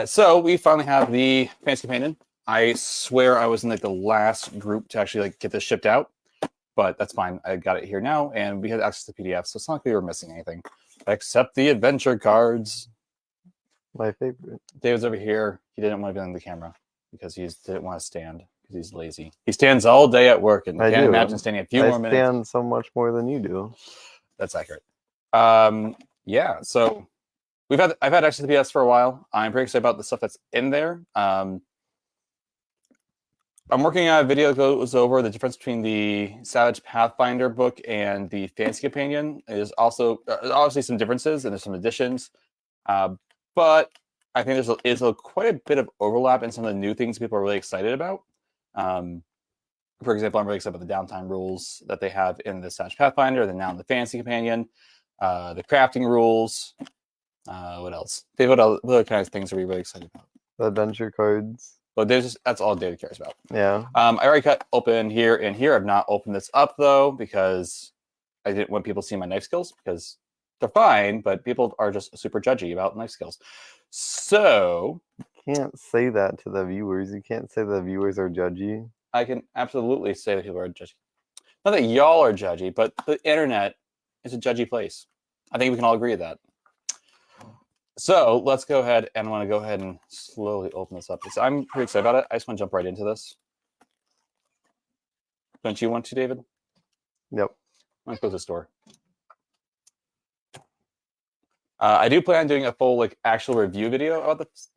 So we finally have the Fantasy Companion. I swear I was in like the last group to actually like get this shipped out, but that's fine. I got it here now, and we had access to PDF, so it's not like we were missing anything, except the adventure cards. My favorite. David's over here. He didn't want to be on the camera because he didn't want to stand because he's lazy. He stands all day at work, and I can't imagine standing a few more minutes. I stand so much more than you do. That's accurate. Yeah. So I've had access to PS for a while. I'm pretty excited about the stuff that's in there. I'm working on a video that goes over the difference between the Savage Pathfinder book and the Fantasy Companion. There's also obviously some differences and there's some additions, but I think there's quite a bit of overlap in some of the new things people are really excited about. For example, I'm really excited about the downtime rules that they have in the Savage Pathfinder, and now in the Fantasy Companion, the crafting rules. What else? Dave, what other kind of things are we really excited about? The adventure cards. But that's all David cares about. Yeah. I already cut open here and here. I've not opened this up though because I didn't want people to see my knife skills because they're fine, but people are just super judgy about knife skills. So you can't say that to the viewers. You can't say the viewers are judgy. I can absolutely say that people are judgy. Not that y'all are judgy, but the internet is a judgy place. I think we can all agree with that. So let's go ahead, and I want to go ahead and slowly open this up. I'm pretty excited about it. I just want to jump right into this. Don't you want to, David? Yep. Let's close this door. I do plan on doing a full actual review video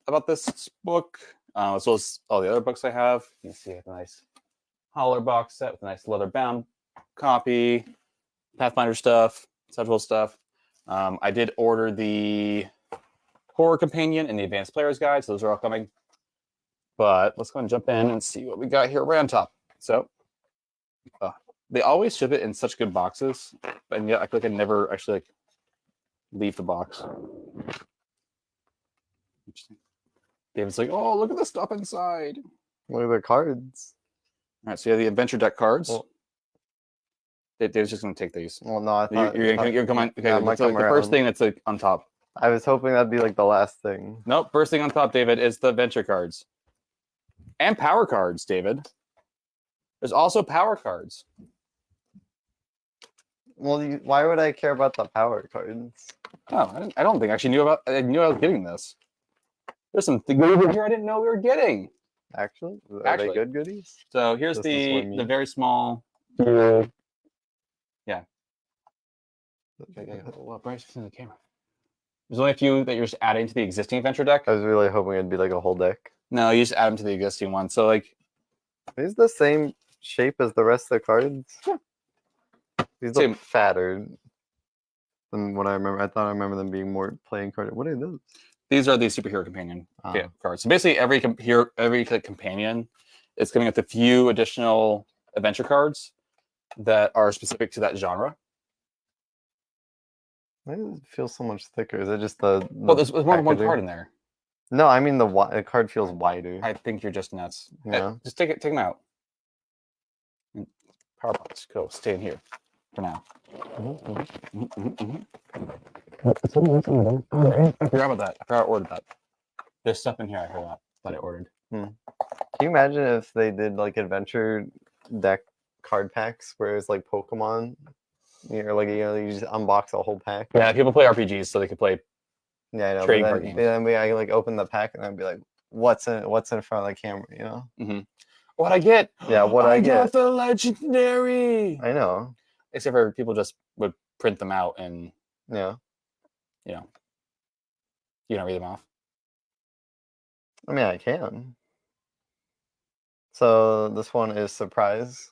about this book, as well as all the other books I have. You can see I have a nice Holler box set with a nice leather-bound copy, Pathfinder stuff, Sagewell stuff. I did order the Horror Companion and the Advanced Player's Guide, so those are all coming. But let's go and jump in and see what we got here right on top. So they always ship it in such good boxes, and yet I feel like I never actually leave the box. Interesting. David's like, oh, look at the stuff inside. Look at the cards. All right, so you have the adventure deck cards. Well, David's just going to take these. Well, no, I thought you're going to come on. Okay, the first thing that's on top. I was hoping that'd be the last thing. Nope, first thing on top, David, is the adventure cards. And power cards, David. There's also power cards. Well, why would I care about the power cards? Oh, I don't think I actually knew I was getting this. There's some goodies in here I didn't know we were getting. Actually, are they good goodies? So here's the very small. Yeah. Okay, well, Bryce is in the camera. There's only a few that you're just adding to the existing adventure deck. I was really hoping it'd be a whole deck. No, you just add them to the existing one. So these the same shape as the rest of the cards. Yeah. These look fatter than what I remember. I thought I remember them being more playing cards. What are those? These are the superhero companion cards. So basically, every companion is coming with a few additional adventure cards that are specific to that genre. Why does it feel so much thicker? Is it just the well, there's more than one card in there. No, I mean the card feels wider. I think you're just nuts. Yeah. Just take them out. Power box, go. Stay in here for now. I forgot about that. I forgot I ordered that. There's stuff in here I forgot that I ordered. Can you imagine if they did adventure deck card packs where it's like Pokemon? You just unbox a whole pack. Yeah, people play RPGs so they can play. Yeah, I know. Trading card games. Then I open the pack and I'd be like, "What's in front of the camera?" You know. Mm-hmm. What I get? Yeah, what I get. I got the legendary. I know. Except for people just would print them out and yeah, you don't read them off. I mean, I can. So this one is surprise.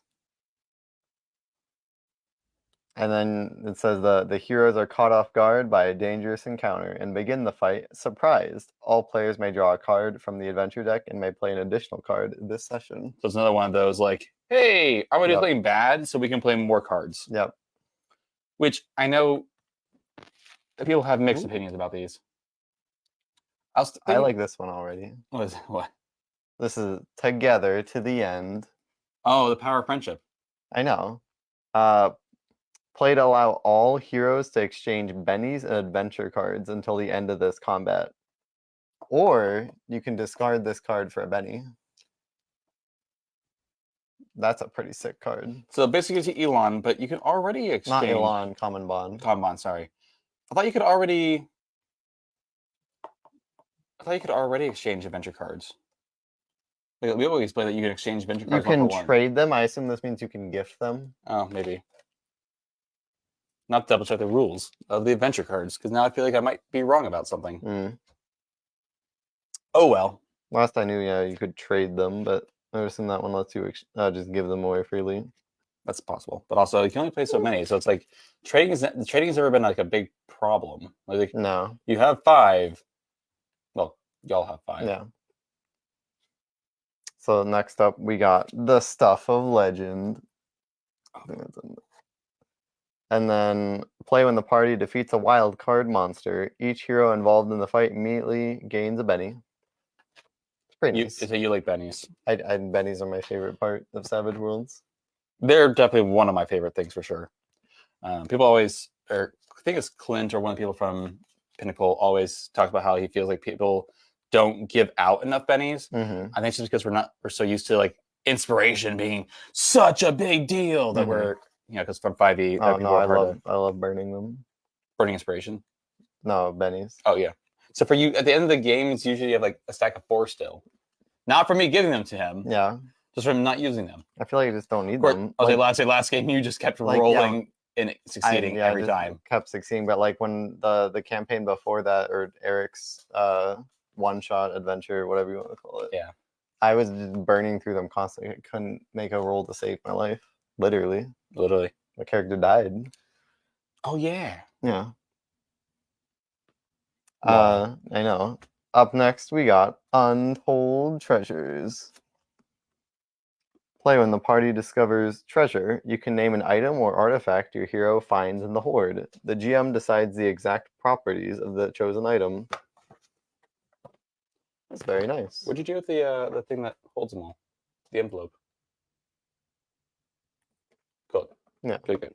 And then it says the heroes are caught off guard by a dangerous encounter and begin the fight surprised. All players may draw a card from the adventure deck and may play an additional card this session. So it's another one of those hey, I'm going to do something bad so we can play more cards. Yep. Which I know people have mixed opinions about these. I like this one already. What? This is together to the end. Oh, the power of friendship. I know. Play to allow all heroes to exchange bennies and adventure cards until the end of this combat. Or you can discard this card for a Benny. That's a pretty sick card. So basically it's Elon, but you can already exchange. Not Elon, Common Bond. Common Bond, sorry. I thought you could already exchange adventure cards. Like, we always explained that you can exchange adventure You cards. can trade them. I assume this means you can gift them. Oh, maybe. Not double check the rules of the adventure cards, because now I feel like I might be wrong about something. Mm. Oh well. Last I knew, yeah, you could trade them, but I assume that one lets you just give them away freely. That's possible, but also you can only play so many, so it's like trading has never been like a big problem. Like No. you have 5. Well, y'all have 5. Yeah. So next up, we got the Stuff of Legend. And then play when the party defeats a wild card monster. Each hero involved in the fight immediately gains a Benny. It's pretty nice. So you like bennies? Bennies are my favorite part of Savage Worlds. They're definitely one of my favorite things for sure. People always, or I think it's Clint or one of the people from Pinnacle always talks about how he feels like people don't give out enough bennies. Mm-hmm. I think it's just because we're so used to like inspiration being such a big deal that we're, because from 5e, Oh no, I love burning them. Burning inspiration. No, bennies. Oh yeah. So for you, at the end of the game, it's usually you have like a stack of 4 still. Not for me giving them to him. Yeah. Just from not using them. I feel like I just don't need them. Last game you just kept rolling and succeeding every time. Kept succeeding, but like when the campaign before that, or Eric's one-shot adventure, whatever you want to call it. Yeah. I was just burning through them constantly. I couldn't make a roll to save my life. Literally. My character died. Oh yeah. Yeah. Wow. I know. Up next, we got Untold Treasures. Play when the party discovers treasure. You can name an item or artifact your hero finds in the hoard. The GM decides the exact properties of the chosen item. That's very nice. What'd you do with the thing that holds them all? The envelope. Good. Yeah. Good.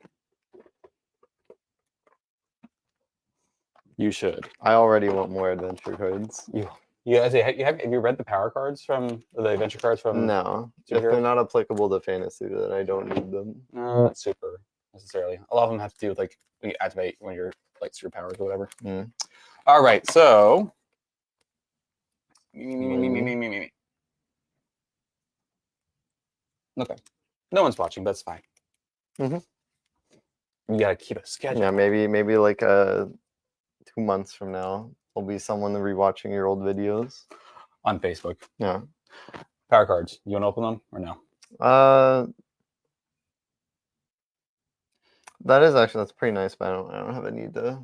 You should. I already want more adventure cards. Have you read the power cards from the adventure cards from? No, if they're not applicable to fantasy, then I don't need them. No, not super necessarily. A lot of them have to do with like when you activate when you're like superpowers or whatever. Mm. All right, so. Okay, no one's watching, but it's fine. You gotta keep a schedule. Yeah, maybe like 2 months from now, there'll be someone rewatching your old videos on Facebook. Yeah. Power cards. You want to open them or no? That's pretty nice, but I don't have a need to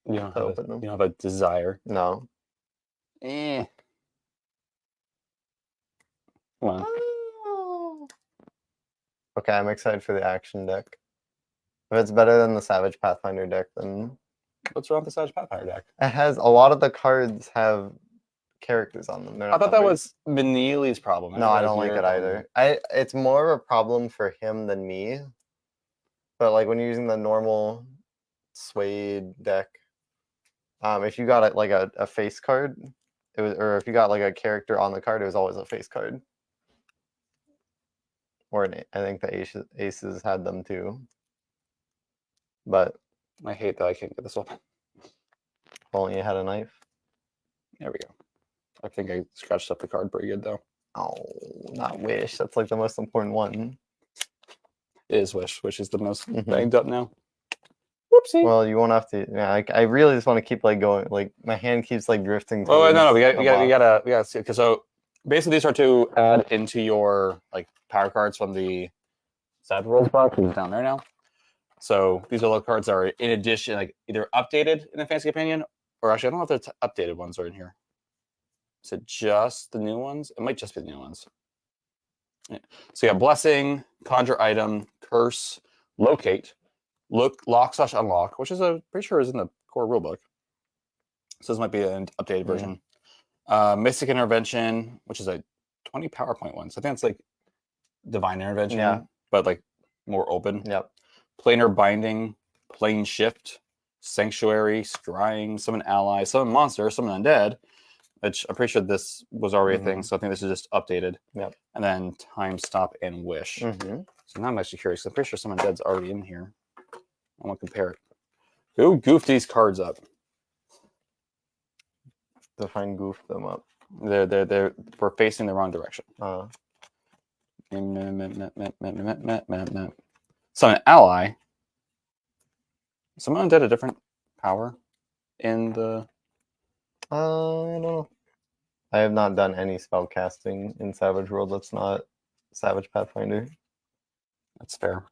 open them. You don't have a desire. No. Come on. Okay, I'm excited for the action deck. If it's better than the Savage Pathfinder deck, then what's wrong with the Savage Pathfinder deck? It has a lot of the cards have characters on them. I thought that was Meneely's problem. No, I don't like it either. It's more of a problem for him than me. But like when you're using the normal Suede deck, if you got like a face card, or if you got like a character on the card, it was always a face card. Or I think the aces had them too. But I hate that I can't get this open. If only you had a knife. There we go. I think I scratched up the card pretty good though. Oh, not Wish. That's like the most important one. It is Wish. Wish is the most banged up now. Whoopsie. Well, you won't have to. Yeah, I really just want to keep like going. Like my hand keeps like drifting. Oh no, we gotta see. Because so basically these are to add into your like power cards from the Savage Worlds box, which is down there now. So these are the cards that are in addition, like either updated in the fantasy opinion, or actually I don't know if the updated ones are in here. Is it just the new ones? It might just be the new ones. Yeah. So you got Blessing, Conjure Item, Curse, Locate, Lock/Unlock, which is pretty sure is in the core rulebook. So this might be an updated version. Mystic Intervention, which is a 20 PowerPoint one. So I think it's like Divine Intervention, but like more open. Yep. Planar Binding, Plane Shift, Sanctuary, Scrying, Summon Ally, Summon Monster, Summon Undead, which I'm pretty sure this was already a thing, Mhm. so I think this is just updated. Yep. And then time, stop, and wish. Mm-hmm. So now I'm actually curious. I'm pretty sure someone dead's already in here. I want to compare it. Who goofed these cards up? Define goof them up. We're facing the wrong direction. Uh, So an ally. Someone did a different power in the. I don't know. I have not done any spell casting in Savage World that's not Savage Pathfinder. That's fair.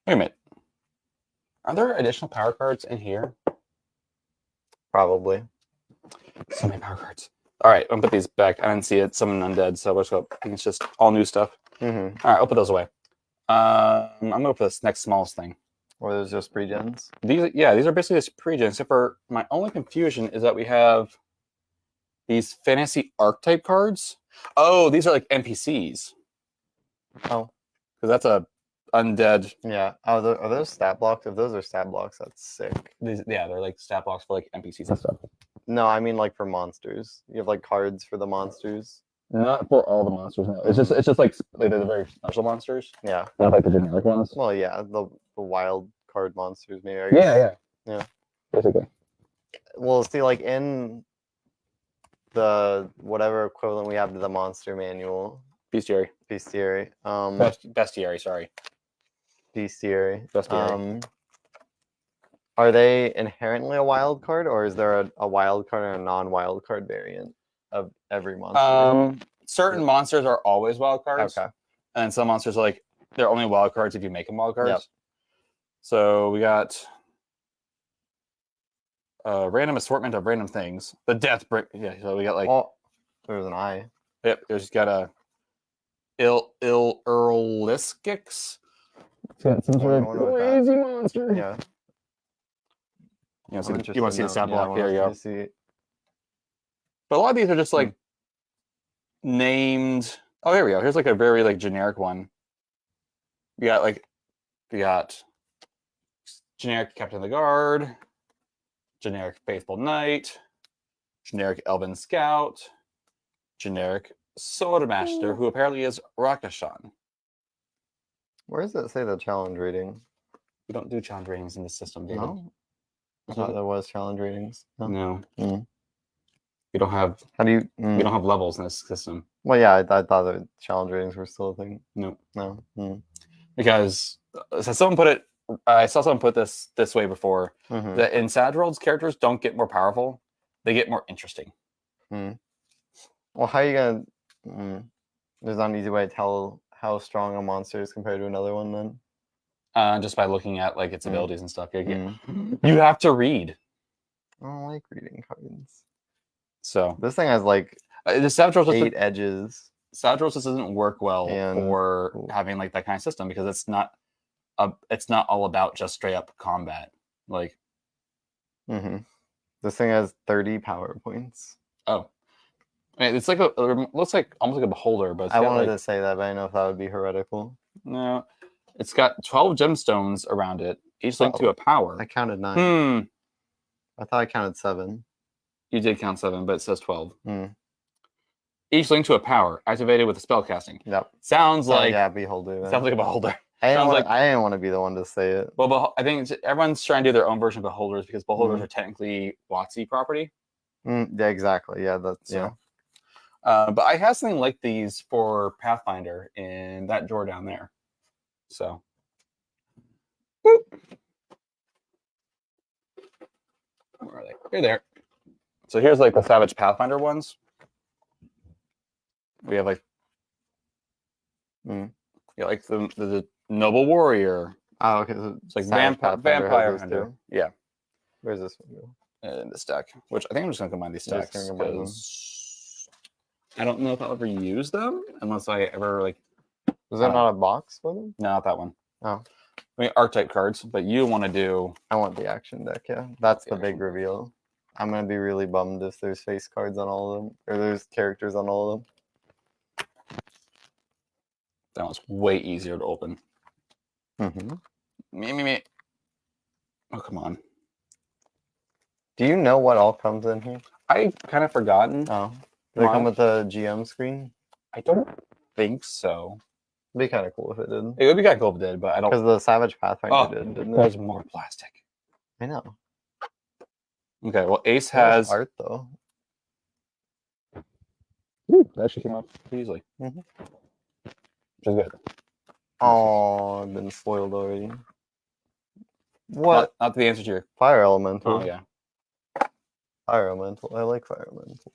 Wait a minute. Are there additional power cards in here? Probably. So many power cards. All right, I'm gonna put these back. I didn't see it. Summon undead, so let's go. I think it's just all new stuff. Mm-hmm. All right, I'll put those away. I'm gonna put this next smallest thing. Or there's just pre-gens. These are basically just pre-gen. Except for my only confusion is that we have these fantasy archetype cards. Oh, these are like NPCs. Oh. Because that's a undead. Yeah. Oh, are those stat blocks? If those are stat blocks, that's sick. They're like stat blocks for like NPCs and stuff. No, I mean like for monsters. You have like cards for the monsters. Not for all the monsters. No. It's just like they're the very special monsters. Yeah. Not like the generic ones. Well, yeah, the wild card monsters, maybe. I guess. Yeah. Basically. Well, see, like in the whatever equivalent we have to the monster manual, Bestiary. bestiary. Bestiary, sorry. Bestiary. Bestiary. Are they inherently a wild card, or is there a wild card and a non-wild card variant of every monster? Certain monsters are always wild cards. Okay. And some monsters are like they're only wild cards if you make them wild cards. Yep. So we got a random assortment of random things. The death brick. Yeah, so we got like there's an eye. Yep, there's got a Earliskix. Some sort of crazy monster. Yeah. You want to see the stat block? There you go. See. But a lot of these are just like named. Oh, here we go. Here's like a very like generic one. We got generic Captain of the Guard, generic Faithful Knight, generic Elven Scout, generic Swordmaster, who apparently is Rakashan. Where does it say the challenge rating? We don't do challenge ratings in this system, David. No. I thought there was challenge ratings. No. Mm. We don't have. How do you? We don't have levels in this system. Well, yeah, I thought the challenge ratings were still a thing. No. No. Because someone put it. I saw someone put this way before. Mm-hmm. That in Savage Worlds, characters don't get more powerful; they get more interesting. Well, how are you gonna? There's not an easy way to tell how strong a monster is compared to another one, then. Just by looking at like its abilities and stuff. You have to read. I don't like reading cards. So this thing has like the Savage Worlds 8 edges. Savage Worlds just doesn't work well for having like that kind of system because it's not all about just straight up combat. Like, this thing has 30 power points. Oh, I mean, it's like it looks like almost like a beholder, but I wanted to say that, but I didn't know if that would be heretical. No, it's got 12 gemstones around it, each linked to a power. I counted 9. I thought I counted 7. You did count 7, but it says 12. Each linked to a power activated with a spell casting. Yep. Sounds like beholder. Then. Sounds like a beholder. I didn't want to be the one to say it. Well, I think everyone's trying to do their own version of beholders because beholders are technically WotC property. Yeah, exactly. Yeah, that's yeah. But I have something like these for Pathfinder in that drawer down there. So. Whoop. Where are they? Here they are. So here's like the Savage Pathfinder ones. We have like, like the Noble Warrior. Oh, okay. So it's like Vampire Hunter. Yeah. Where's this one go? In this deck, which I think I'm just gonna combine these stacks because I don't know if I'll ever use them unless I ever like. Was there not a box for them? No, not that one. Oh. I mean, Archetype cards, but you want to do. I want the action deck. Yeah, that's the big reveal. I'm gonna be really bummed if there's face cards on all of them, or there's characters on all of them. That one's way easier to open. Me. Oh, come on. Do you know what all comes in here? I kind of forgotten. Oh, do they come Why? with the GM screen? I don't think so. It'd be kind of cool if it did. It would be kind of cool if it did, but I don't. Because the Savage Pathfinder Oh, did, didn't there's it? more plastic. I know. Okay, well, Ace There's has. art though. Ooh, that actually came up pretty easily. Mhm. Which is good. Oh, I've been spoiled already. What? Not the answer to your. Fire Elemental. Oh, yeah. Fire Elemental. I like Fire Elemental.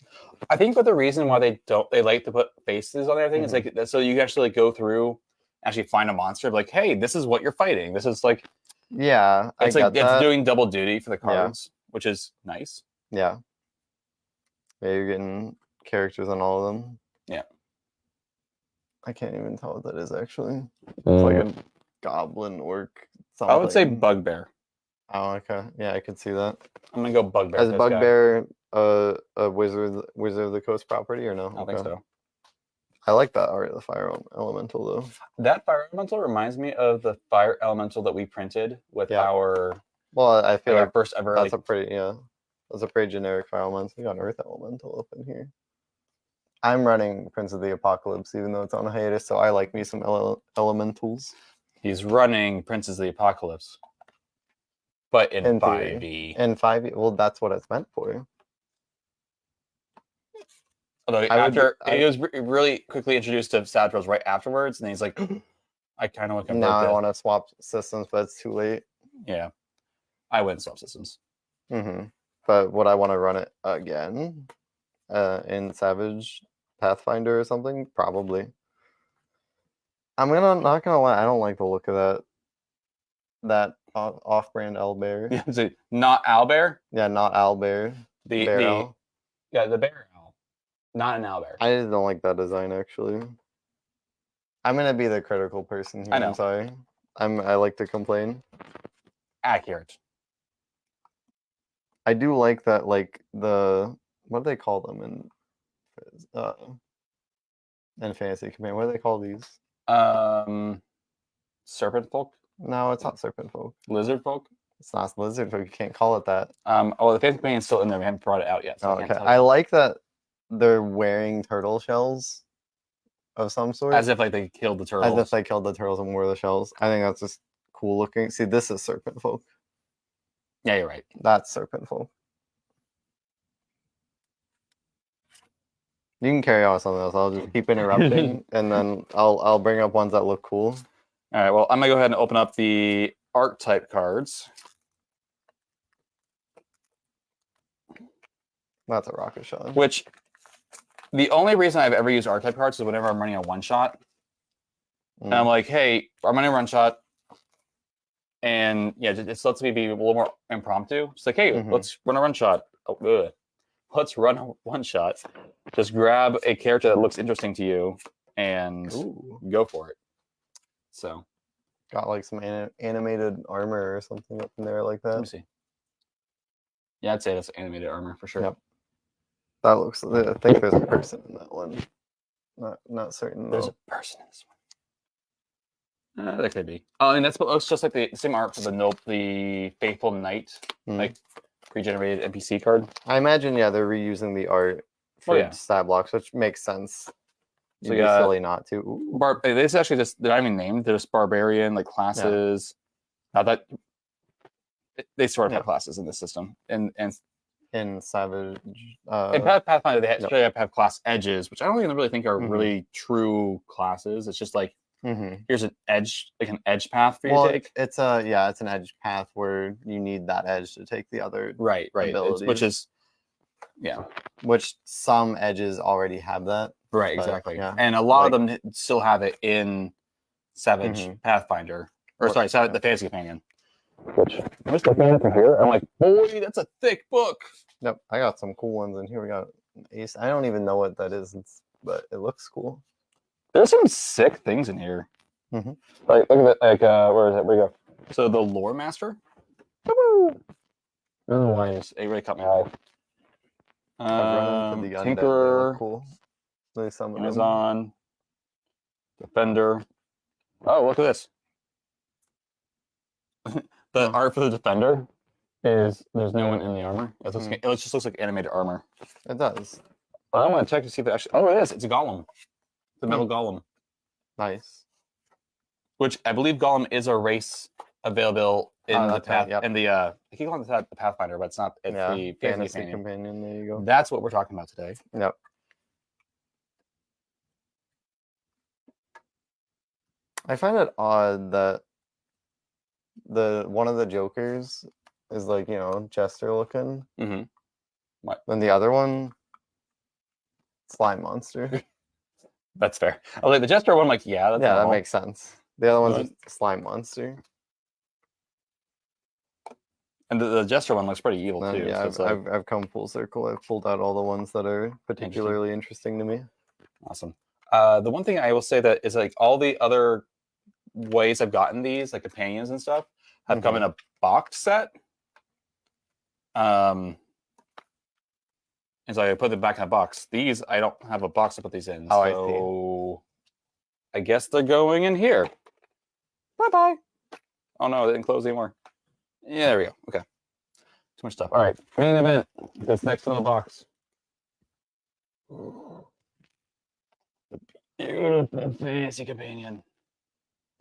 I think but the reason why they like to put faces on everything is like so you can actually go through, actually find a monster, like, hey, this is what you're fighting. This is like, Yeah, it's I like get it's that. doing double duty for the cards, which is nice. Yeah. Yeah, you're getting characters on all of them. Yeah. I can't even tell what that is actually. It's like a goblin orc. Something. I would say bugbear. Oh, okay. Yeah, I could see that. I'm gonna go bugbear. Is bugbear a Wizard of the Coast property or no? I don't think so. I like that art, the fire elemental though. That fire elemental reminds me of the fire elemental that we printed with our. Well, I feel like our first ever. That's a pretty That's a pretty generic fire elemental. You got an earth elemental up in here. I'm running Prince of the Apocalypse, even though it's on hiatus, so I like me some elementals. He's running Princes of the Apocalypse, but in 5e. In 5e, well, that's what it's meant for. Although he was really quickly introduced to Sadros right afterwards, and he's like, I kind of want to convert Now I want to swap systems, but it's too late. Yeah, I wouldn't swap systems. But would I want to run it again in Savage Pathfinder or something? Probably. I'm not gonna lie, I don't like the look of that off-brand owlbear. Yeah, so not owlbear. Yeah, not owlbear. The owl. Yeah, the bear owl, not an owlbear. I just don't like that design actually. I'm gonna be the critical person here. I know. I'm sorry. I like to complain. Accurate. I do like that, like the what do they call them in Fantasy Command? What do they call these? Serpent folk. No, it's not serpent folk. Lizard folk. It's not lizard folk. You can't call it that. Oh, the Fantasy Command is still in there. We haven't brought it out yet. So okay. I like that they're wearing turtle shells of some sort. As if like they killed the turtles. As if they killed the turtles and wore the shells. I think that's just cool looking. See, this is serpent folk. Yeah, you're right. That's serpent folk. You can carry on with something else. I'll just keep interrupting, and then I'll bring up ones that look cool. All right. Well, I'm gonna go ahead and open up the Archetype cards. That's a rocket shot. Which, the only reason I've ever used Archetype cards is whenever I'm running a one shot, and I'm like, hey, I'm running a one shot, and yeah, it just lets me be a little more impromptu. It's like, hey, let's run a one shot. Oh, let's run a one shot. Just grab a character that looks interesting to you and go for it. So, got like some animated armor or something up in there like that. Let me see. Yeah, I'd say that's animated armor for sure. Yep. That looks. I think there's a person in that one. Not certain. There's a person in this one. There could be. Oh, and that looks just like the same art for the Faithful Knight, like pre-generated NPC card. I imagine, yeah, they're reusing the art for stat blocks, which makes sense. So you'd be silly not to. This actually just they're not even named. They're just barbarian like classes. Now that they sort of have classes in this system, and in Savage, in Pathfinder they actually have class edges, which I don't even really think are really true classes. It's just like here's an edge, like an edge path for you to take. It's it's an edge path where you need that edge to take the other abilities. Which is which some edges already have that. Right, exactly. Yeah. And a lot of them still have it in Savage Pathfinder. Or sorry, the Fantasy Companion. Which I'm just looking at it from here. I'm like, boy, that's a thick book. Yep, I got some cool ones in here. We got an Ace. I don't even know what that is, but it looks cool. There's some sick things in here. Like, look at it. Like, where is it? Where you go? So the Lore Master. Woo! Oh, why is it really caught my eye? Tinkerer. Cool. Amazon. Defender. Oh, look at this. The art for the Defender is there's no one in the armor. It just looks like animated armor. It does. But I want to check to see if it actually. Oh, it is. It's a golem. It's a metal golem. Nice. Which I believe golem is a race available in the path. Yep. And I keep calling it the Pathfinder, but it's not. It's the Fantasy Companion. There you go. That's what we're talking about today. Yep. I find it odd that one of the Jokers is like, jester looking. Mm-hmm. What? Then the other one, slime monster. That's fair. Oh, like the jester one, that's that makes sense. The other one's a slime monster. And the jester one looks pretty evil too. Yeah, so I've come full circle. I've pulled out all the ones that are particularly interesting to me. Awesome. The one thing I will say that is like all the other ways I've gotten these, like companions and stuff, have come in a box set. And so I put them back in a box. These, I don't have a box to put these in. Oh, so I guess they're going in here. Bye-bye. Oh, no, it didn't close anymore. Yeah, there we go. Okay. Too much stuff. All right. Main event. That's next to the box. The beautiful fantasy companion.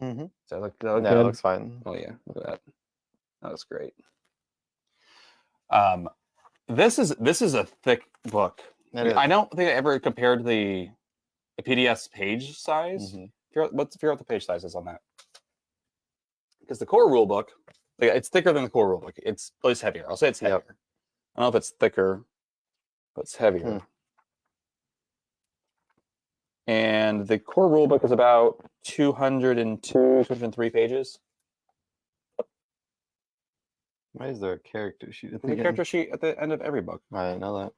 Mm-hmm. Does that look good? Yeah, it looks fine. Oh, yeah. Look at that. That looks great. This is a thick book. I don't think I ever compared the PDF's page size. Figure out what the page size is on that. Because the core rule book, it's thicker than the core rule book. It's at least heavier. I'll say it's heavier. Yep. I don't know if it's thicker, but it's heavier. And the core rule book is about 202, 203 pages. Why is there a character sheet at the There's a character sheet at the end of every book. I didn't know that.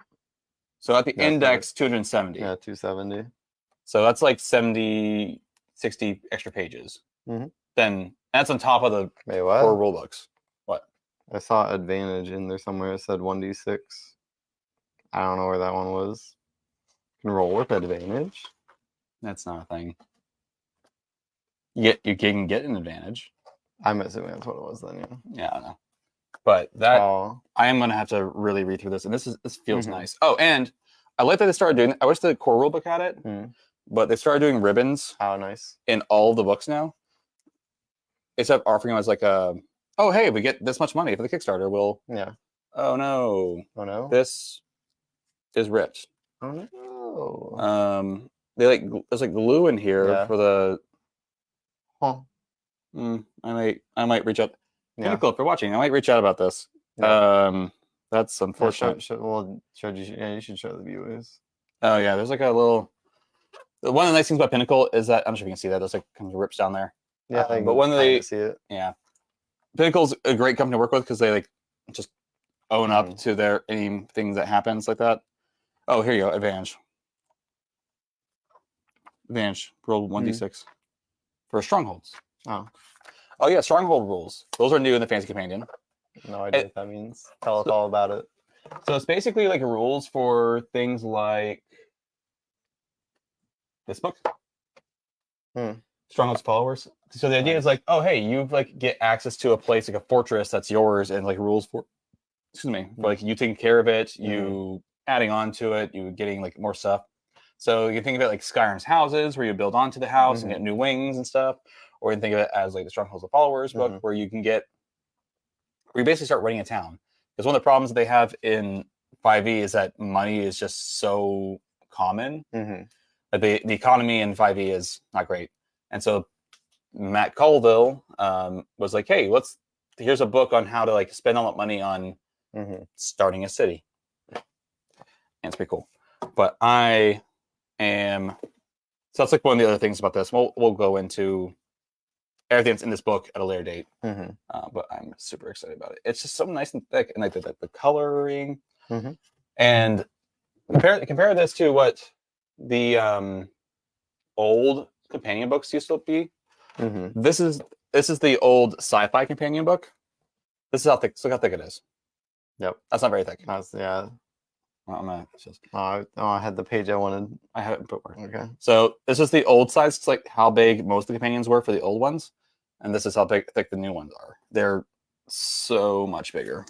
So at the index, 270. Yeah, 270. So that's like 70, 60 extra pages. Then that's on top of the core rule books. What? I saw advantage in there somewhere. It said 1d6. I don't know where that one was. You can roll with advantage. That's not a thing. You can get an advantage. I'm assuming that's what it was then, yeah. Yeah, I don't know. But that I am gonna have to really read through this, and this feels nice. Oh, and I like that they started doing. I wish the core rulebook had it, but they started doing ribbons. Oh, nice! In all of the books now, instead of offering them as like oh hey, if we get this much money for the Kickstarter, we'll Oh no, this is ripped. Oh no. There's like glue in here for the. I might reach out. Pinnacle, if you're watching, I might reach out about this. That's unfortunate. You should show the viewers. Oh yeah, there's like a little. One of the nice things about Pinnacle is that I'm not sure if you can see that. There's like kind of rips down there. Yeah, but when they see it, Pinnacle's a great company to work with because they like just own up to any things that happens like that. Oh, here you go, advantage. Roll 1d6 for strongholds. Oh yeah, stronghold rules. Those are new in the Fantasy Companion. No idea what that means. Tell us all about it. So it's basically like rules for things like this book. Strongholds followers. So the idea is like, oh hey, you get access to a place like a fortress that's yours, and like rules for like you taking care of it, you adding on to it, you getting like more stuff. So you can think of it like Skyrim's houses, where you build onto the house and get new wings and stuff. Or you can think of it as like the Strongholds of Followers book, where you basically start running a town. Because one of the problems that they have in 5e is that money is just so common. Like the economy in 5e is not great. And so Matt Colville was like, hey, here's a book on how to like spend all that money on starting a city. And it's pretty cool. But so that's like one of the other things about this. We'll go into everything that's in this book at a later date. But I'm super excited about it. It's just so nice and thick, and like the coloring. And compare this to what the old companion books used to be. This is the old sci-fi companion book. This is how thick. Look how thick it is. Yep, that's not very thick. I had the page I wanted. I have it in bookmark. Okay. So this is the old size. It's like how big most of the companions were for the old ones, and this is how thick the new ones are. They're so much bigger.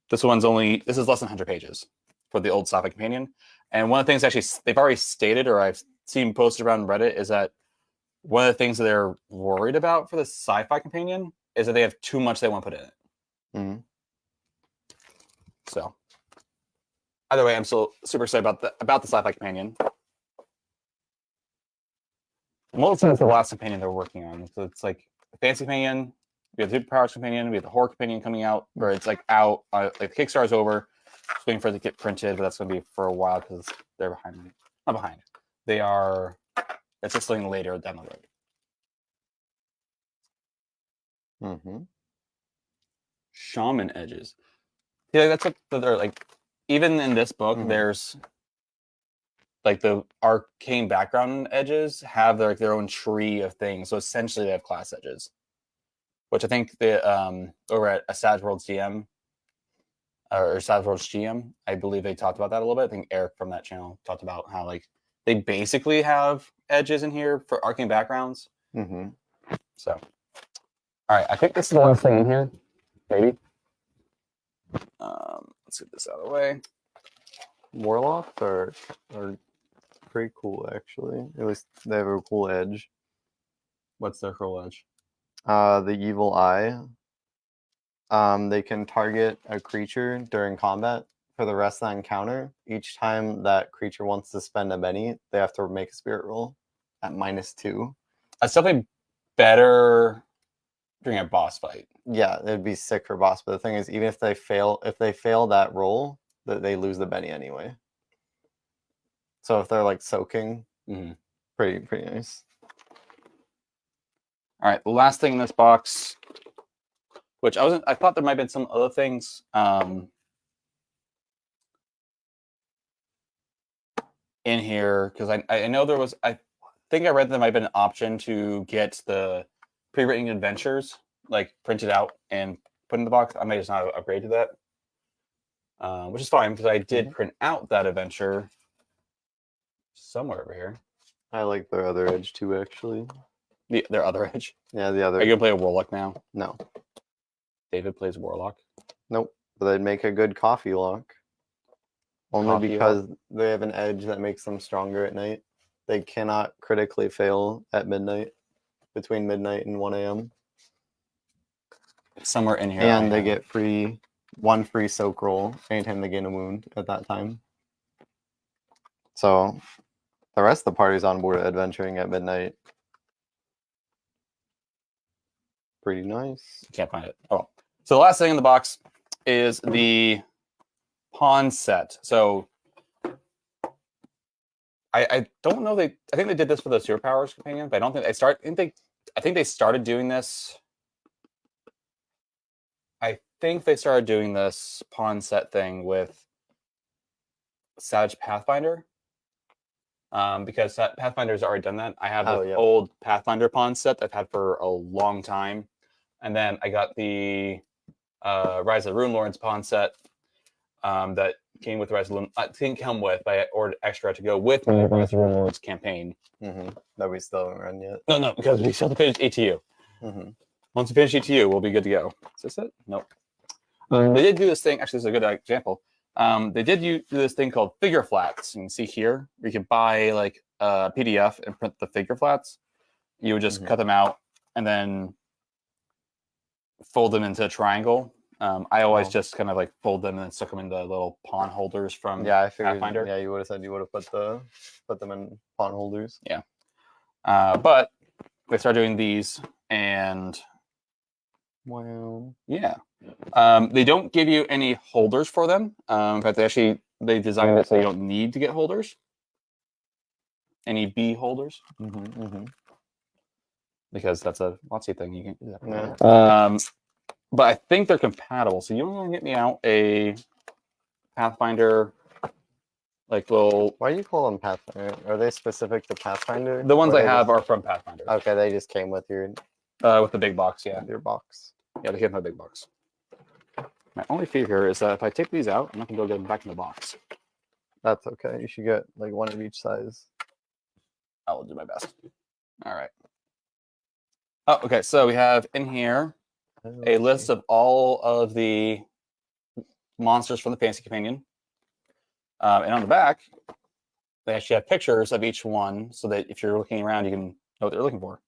This is less than 100 pages for the old sci-fi companion. And one of the things actually they've already stated, or I've seen posted around Reddit, is that one of the things that they're worried about for the sci-fi companion is that they have too much they want to put in it. Mm-hmm. So either way, I'm still super excited about the sci-fi companion. Mostly it's the last companion they're working on. So it's like the fancy companion, we have the superpowers companion, we have the horror companion coming out, where it's like out, like the Kickstarter's over, just waiting for it to get printed, but that's going to be for a while because they're behind me. Not behind. They are. It's just something later down the road. Mm-hmm. Shaman edges. Yeah, that's what they're like. Even in this book, Mhm. there's like the arcane background edges have their own tree of things. So essentially, they have class edges, which I think the over at a Savage Worlds GM or Savage Worlds GM, I believe they talked about that a little bit. I think Eric from that channel talked about how like they basically have edges in here for arcane backgrounds. Mm-hmm. So, all right, I think this is the last thing in here, maybe. Let's get this out of the way. Warlocks are pretty cool, actually. At least they have a cool edge. What's their curl edge? The evil eye. They can target a creature during combat for the rest of the encounter. Each time that creature wants to spend a Benny, they have to make a spirit roll at -2. That's definitely better during a boss fight. Yeah, it'd be sick for boss, but the thing is, even if they fail that roll, they lose the Benny anyway. So if they're like soaking, pretty nice. All right, the last thing in this box, which I thought there might have been some other things. In here, because I know there was, I think I read there might have been an option to get the pre-written adventures like printed out and put in the box. I may just not upgrade to that, which is fine because I did print out that adventure somewhere over here. I like their other edge too, actually. Their other edge. Yeah, the other. Are you gonna play a Warlock now? No. David plays Warlock. Nope. But they'd make a good coffee lock. Only because they have an edge that makes them stronger at night. They cannot critically fail at midnight, between midnight and 1 a.m. Somewhere in here. And they get one free soak roll anytime they gain a wound at that time. So the rest of the party's on board adventuring at midnight. Pretty nice. Can't find it. Oh, so the last thing in the box is the pawn set. So I don't know. I think they did this for the superpowers companion, but I don't think I think they started doing this. I think they started doing this pawn set thing with Savage Pathfinder. Because Pathfinder's already done that. I have the old Pathfinder pawn set that I've had for a long time. And then I got the Rise of the Rune Lords pawn set that came with Rise of the Rune. I didn't come with, but I ordered extra to go with my Rise of the Rune Lords campaign. That we still haven't run yet. No, because we still have to finish ETU. Once we finish ETU, we'll be good to go. Is this it? Nope. They did do this thing. Actually, this is a good example. They did do this thing called figure flats. You can see here, where you can buy like a PDF and print the figure flats. You would just cut them out and then fold them into a triangle. I always just kind of like fold them and then stuck them in the little pawn holders from I figured, Pathfinder. Yeah, you would have said you would have put them in pawn holders. Yeah. But they started doing these and wow. Yeah. They don't give you any holders for them. In fact, they designed it so you don't need to get holders. Any B holders. Because that's a WotC thing. You can do that. Yeah. But I think they're compatible. So you want to get me out a Pathfinder, like little. Why do you call them Pathfinder? Are they specific to Pathfinder? The ones I have are from Pathfinder. Okay, they just came with your. With the big box, yeah. Your box. Yeah, they came with my big box. My only fear here is that if I take these out, I'm not gonna be able to get them back in the box. That's okay. You should get like one of each size. I will do my best. All right. Oh, okay. So we have in here a list of all of the monsters from the Fantasy Companion. And on the back, they actually have pictures of each one so that if you're looking around, you can know what they're looking for.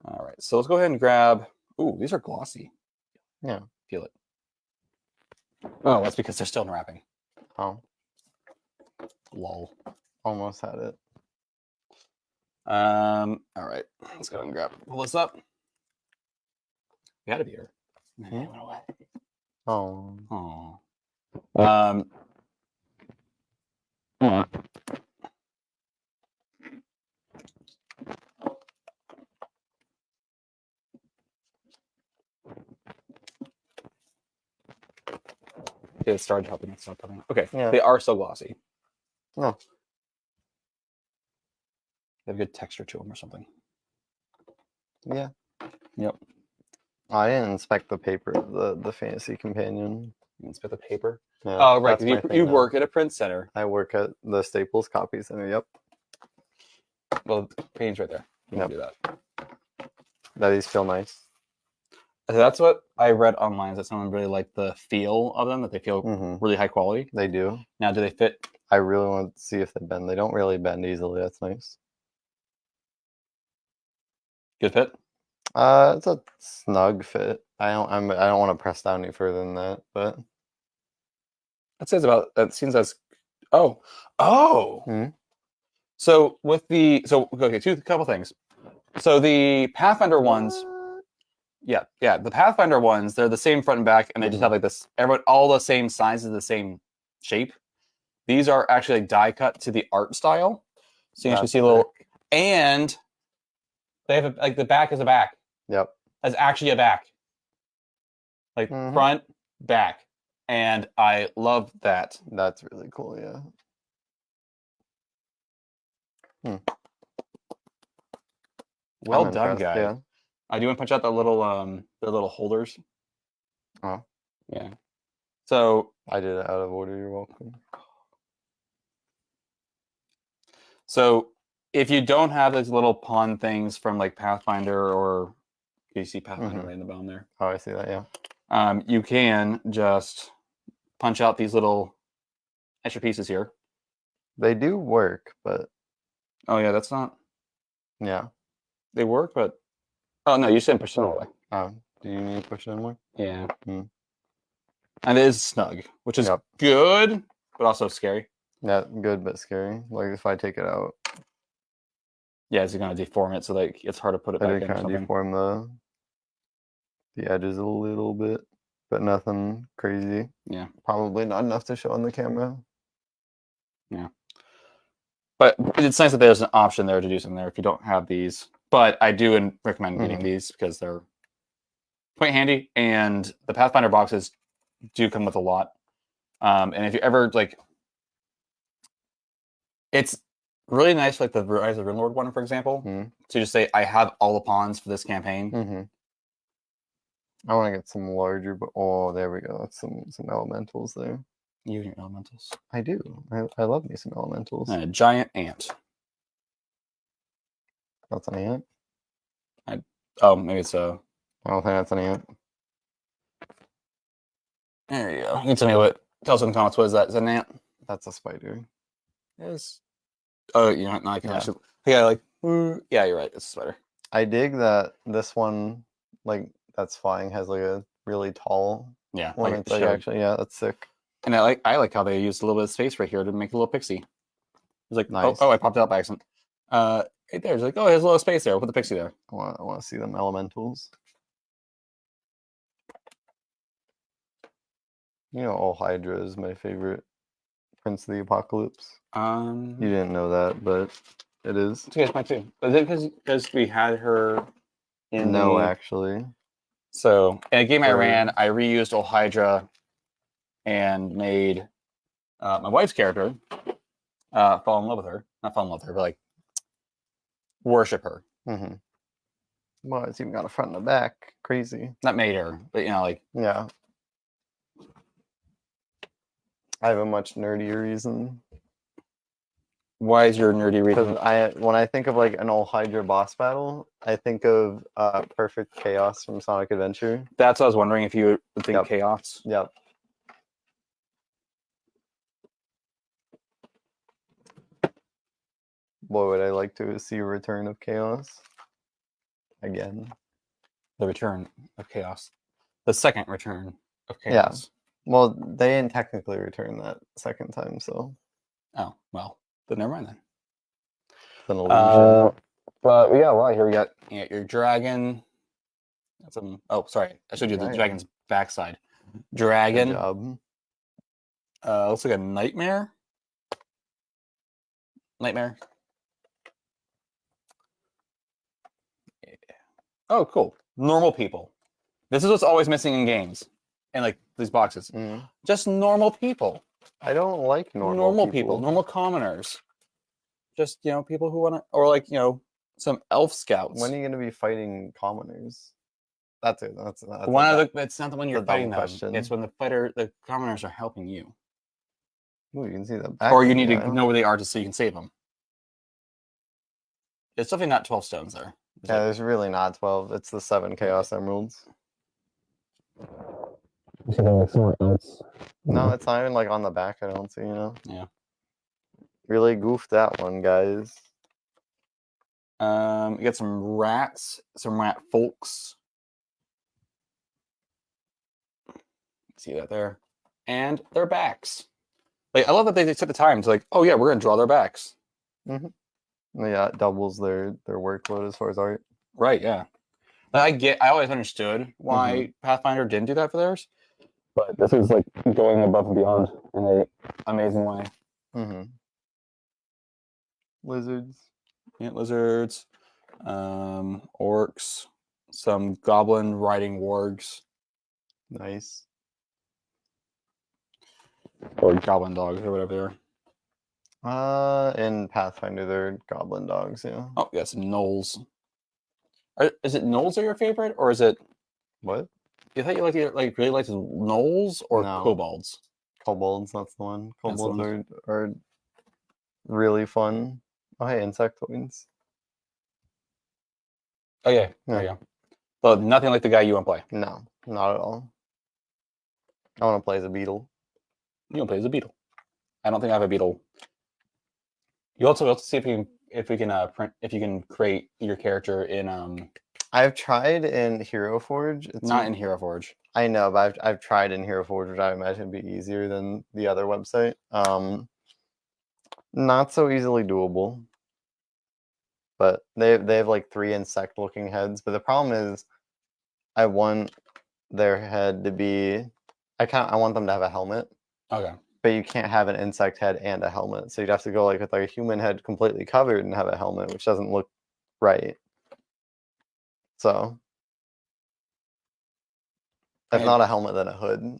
All right, so let's go ahead and grab. Ooh, these are glossy. Yeah. Feel it. Oh, that's because they're still in wrapping. Oh, Lol. almost had it. All right, let's go ahead and pull this up. We had to be here. Hmm? It went away. Oh. Oh. Okay, it started helping. It's not coming. Okay, Yeah. they are so glossy. No. They have good texture to them or something. Yeah. Yep. I didn't inspect the paper of the Fantasy Companion. You can spit the paper. Yeah, Oh, right. that's my thing You now. work at a print center. I work at the Staples Copy Center. Yep. Well, the pain's right there. You can do that. These feel nice. So that's what I read online. Is that someone really liked the feel of them? That they feel really high quality. They do. Now, do they fit? I really want to see if they bend. They don't really bend easily. That's nice. Good fit. It's a snug fit. I don't want to press down any further than that, but That says about. That seems as. Oh. Mhm. So with the okay, couple things. So the Pathfinder ones. Yeah, the Pathfinder ones, they're the same front and back, and they just have like this, all the same sizes, the same shape. These are actually like die cut to the art style. So you actually see a little, and they have like the back is a back. Yep. That's actually a back. Like front, back. And I love that. That's really cool, yeah. Well done, guy. Yeah. I do want to punch out the little holders. Oh. Yeah. So I did it out of order. You're welcome. So if you don't have those little pawn things from like Pathfinder, or you see Pathfinder right in the bottom there. Oh, I see that. Yeah. You can just punch out these little extra pieces here. They do work, but oh yeah, that's not. Yeah. They work, but oh no, you shouldn't push them away. Oh, do you need to push it in more? Yeah. And it is snug, which is good, but also scary. Yeah, good but scary. Like if I take it out. Yeah, it's gonna deform it, so like it's hard to put it back in. Kind of deform the edges a little bit, but nothing crazy. Yeah. Probably not enough to show on the camera. Yeah. But it's nice that there's an option there to do something there if you don't have these. But I do recommend getting these because they're quite handy, and the Pathfinder boxes do come with a lot. And if you ever like, it's really nice, like the Rise of the Rimlord one, for example. To just say, I have all the pawns for this campaign. I want to get some larger, but oh, there we go. That's some elementals there. You and your elementals. I do. I love me some elementals. A giant ant. That's an ant? Oh, maybe it's a... I don't think that's an ant. There you go. You can tell me tell us in the comments, what is that? Is that an ant? That's a spider. Yes. Oh, you know what? Now I can actually... Yeah, like... Yeah, you're right. It's a spider. I dig that this one, like, that's flying has, like, a really tall... Yeah. One. It's like, actually, yeah, that's sick. And I like how they used a little bit of space right here to make a little pixie. It's like, nice. oh, I popped it out by accident. Right there, it's like, oh, there's a little space there. We'll put the pixie there. I want to see them elementals. You know, All Hydra is my favorite Prince of the Apocalypse. You didn't know that, but it is. It's mine too. Is it because we had her in actually. So, in a game I ran, I reused All Hydra and made my wife's character fall in love with her. Not fall in love with her, but like worship her. Well, it's even got a front and a back. Crazy. Not made her, but you know, like... Yeah. I have a much nerdier reason. Why is your nerdy reason? Because when I think of like an All Hydra boss battle, I think of Perfect Chaos from Sonic Adventure. That's what I was wondering, if you would think Chaos. Yep. Boy, would I like to see a return of chaos again. The return of chaos. The second return of Yeah. chaos. Well, they didn't technically return that second time, so Oh, well, then never mind then. it's an illusion. But yeah, well, here we got your dragon. Got some. Oh, sorry, I showed you the Dragon. dragon's backside. Good Dragon. job. Looks like a nightmare. Nightmare. Yeah. Oh, cool. Normal people. This is what's always missing in games, and like these boxes. Just normal people. I don't like normal people. Normal commoners. Just people who want to, or like some elf scouts. When are you going to be fighting commoners? That's it. That's It's not the one you're a dumb fighting them. question. It's when the commoners are helping you. Ooh, you can see the back. Or you need to know where they are just so you can save them. It's definitely not 12 stones there. Yeah, there's really not 12. It's the 7 Chaos Emeralds. Somewhere else. No, it's not even like on the back. I don't see. Yeah. Really goofed that one, guys. You got some rats, some rat folks. See that there, and their backs. Like I love that they took the time to oh yeah, we're gonna draw their backs. Yeah, it doubles their workload as far as art. Right. Yeah. I always understood why Pathfinder didn't do that for theirs, but this is like going above and beyond in an amazing way. Lizards. Yeah, lizards, orcs, some goblin riding wargs. Nice. Or goblin dogs or whatever they are. In Pathfinder, they're goblin dogs, yeah. Oh, yes, gnolls. Is it gnolls are your favorite, or is it? What? You thought you really liked gnolls or No. kobolds? Kobolds, that's the one. That's the Kobolds are really fun. Oh, hey, insectoids. Oh yeah, there you go. But nothing like the guy you want to play. No, not at all. I want to play as a beetle. You want to play as a beetle. I don't think I have a beetle. You also have to see if you can create your character in I've tried in Hero Forge. It's not in Hero Forge. I know, but I've tried in Hero Forge, which I imagine would be easier than the other website. Not so easily doable. But they have like 3 insect-looking heads. But the problem is, I want their head to be. I want them to have a helmet. Okay. But you can't have an insect head and a helmet, so you'd have to go with a human head completely covered and have a helmet, which doesn't look right. So, if not a helmet, then a hood.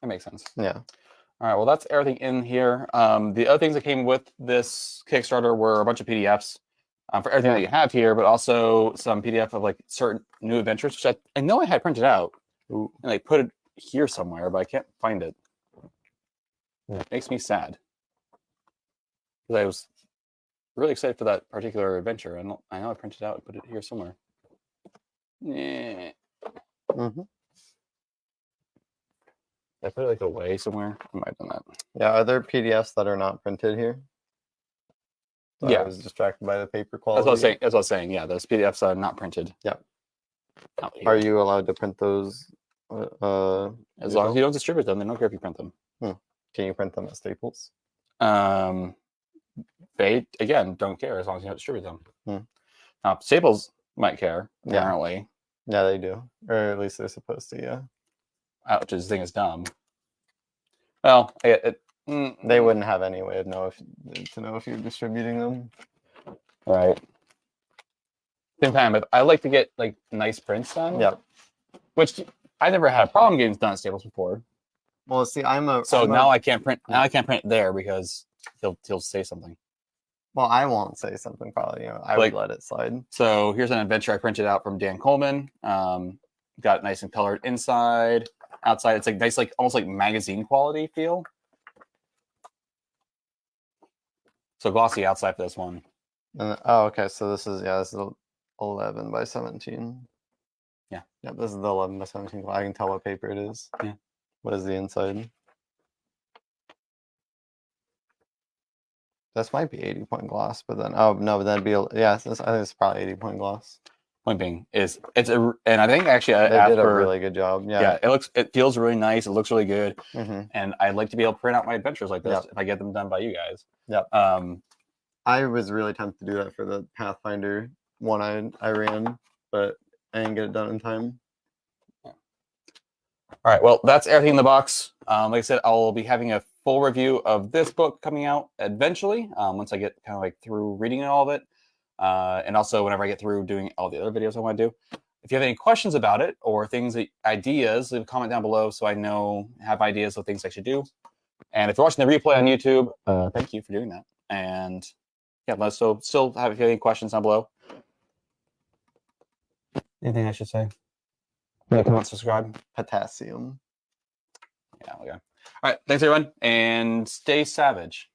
That makes sense. Yeah. All right. Well, that's everything in here. The other things that came with this Kickstarter were a bunch of PDFs for everything that you have here, but also some PDF of certain new adventures, which I know I had printed out. Ooh. And put it here somewhere, but I can't find it. It makes me sad because I was really excited for that particular adventure. I know I printed it out and put it here somewhere. Yeah. I put it away somewhere. I might have done that. Yeah, are there PDFs that are not printed here? So yeah. I was distracted by the paper quality. That's what I was saying. Yeah, those PDFs are not printed. Yeah. Are you allowed to print those? As long as you don't distribute them, they don't care if you print them. Can you print them at Staples? They again don't care as long as you don't distribute them. Staples might care apparently. Yeah, they do, or at least they're supposed to. Yeah. Which is the thing is dumb. Well, they wouldn't have any way to know if you're distributing them. Right. Same time, but I like to get nice prints done. Yeah. Which I never had a problem getting done at Staples before. Well, see, now I can't print. Now I can't print there because he'll say something. Well, I won't say something probably. I would let it slide. So here's an adventure I printed out from Dan Coleman. Got it nice and colored inside, outside. It's nice, almost like magazine quality feel. So glossy outside for this one. Okay. So this is 11 by 17. Yeah. Yep. This is the 11 by 17. I can tell what paper it is. Yeah. What is the inside? This might be 80 point gloss, but then oh no, but that'd be yeah. I think it's probably 80 point gloss. Point being is and I think actually I They asked did a for, really good job. yeah, it feels really nice. It looks really good, Mm-hmm. and I'd like to be able to print out my adventures like this Yep. if I get them done by you guys. Yep. I was really tempted to do that for the Pathfinder one I ran, but I didn't get it done in time. All right, well, that's everything in the box. Like I said, I'll be having a full review of this book coming out eventually, once I get kind of like through reading all of it, and also whenever I get through doing all the other videos I want to do. If you have any questions about it or ideas, leave a comment down below so I have ideas of things I should do. And if you're watching the replay on YouTube, thank you for doing that. And yeah, let us know. Still have if you have any questions down below. Anything I should say? Like, comment, subscribe. Potassium. Yeah, okay. All right, thanks everyone, and stay savage.